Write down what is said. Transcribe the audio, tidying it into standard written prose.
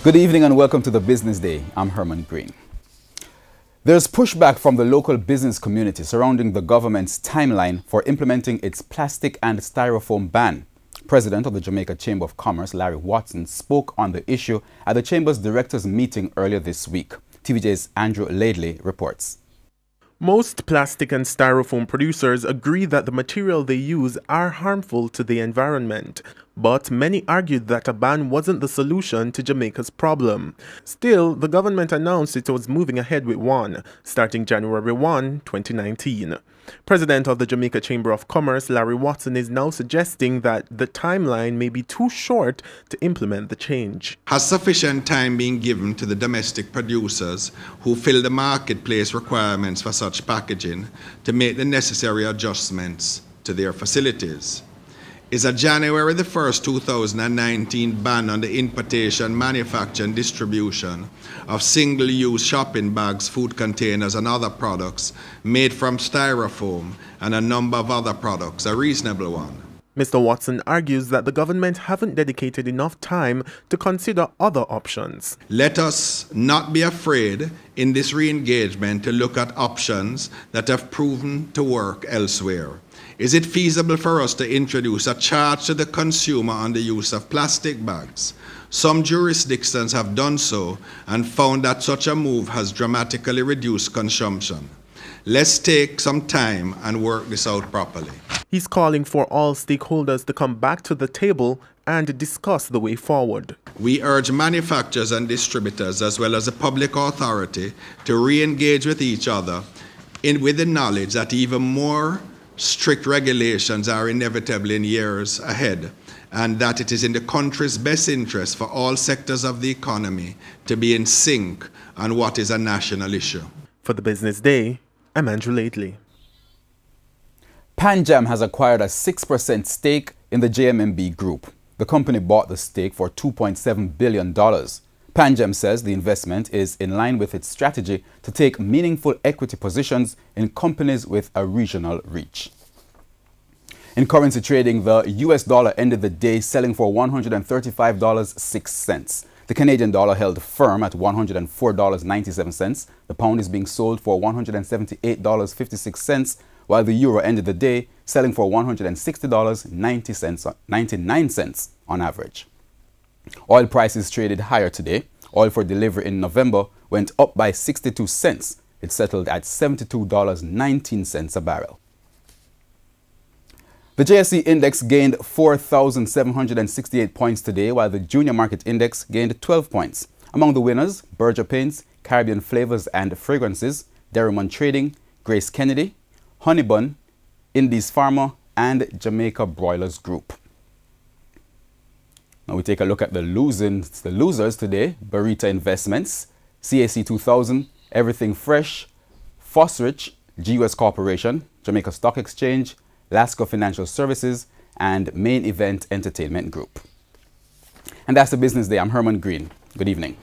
Good evening and welcome to the Business Day. I'm Herman Green. There's pushback from the local business community surrounding the government's timeline for implementing its plastic and styrofoam ban. President of the Jamaica Chamber of Commerce, Larry Watson, spoke on the issue at the Chamber's directors' meeting earlier this week. TVJ's Andrew Laidley reports. Most plastic and styrofoam producers agree that the material they use are harmful to the environment, but many argued that a ban wasn't the solution to Jamaica's problem. Still, the government announced it was moving ahead with one, starting January 1, 2019. President of the Jamaica Chamber of Commerce, Larry Watson, is now suggesting that the timeline may be too short to implement the change. Has sufficient time been given to the domestic producers who fill the marketplace requirements for such packaging to make the necessary adjustments to their facilities? Is a January the 1st, 2019 ban on the importation, manufacture and distribution of single-use shopping bags, food containers and other products made from styrofoam and a number of other products a reasonable one? Mr. Watson argues that the government haven't dedicated enough time to consider other options. Let us not be afraid in this re-engagement to look at options that have proven to work elsewhere. Is it feasible for us to introduce a charge to the consumer on the use of plastic bags? Some jurisdictions have done so and found that such a move has dramatically reduced consumption. Let's take some time and work this out properly. He's calling for all stakeholders to come back to the table and discuss the way forward. We urge manufacturers and distributors as well as the public authority to re-engage with each other with the knowledge that even more strict regulations are inevitable in years ahead, and that it is in the country's best interest for all sectors of the economy to be in sync on what is a national issue. For the Business Day, I'm Andrew Laidley. Pan Jam has acquired a 6% stake in the JMMB Group. The company bought the stake for $2.7 billion. Pan Jam says the investment is in line with its strategy to take meaningful equity positions in companies with a regional reach. In currency trading, the US dollar ended the day selling for $135.06. The Canadian dollar held firm at $104.97. The pound is being sold for $178.56, while the euro ended the day selling for $160.99 on average. Oil prices traded higher today. Oil for delivery in November went up by 62 cents. It settled at $72.19 a barrel. The JSE index gained 4,768 points today, while the junior market index gained 12 points. Among the winners, Berger Paints, Caribbean Flavors and Fragrances, Derrimon Trading, Grace Kennedy, Honeybun, Indies Pharma, and Jamaica Broilers Group. Now we take a look at the losers today. Barita Investments, CAC 2000, Everything Fresh, Fosrich, GUS Corporation, Jamaica Stock Exchange, Lasco Financial Services, and Main Event Entertainment Group. And that's the Business Day. I'm Herman Green. Good evening.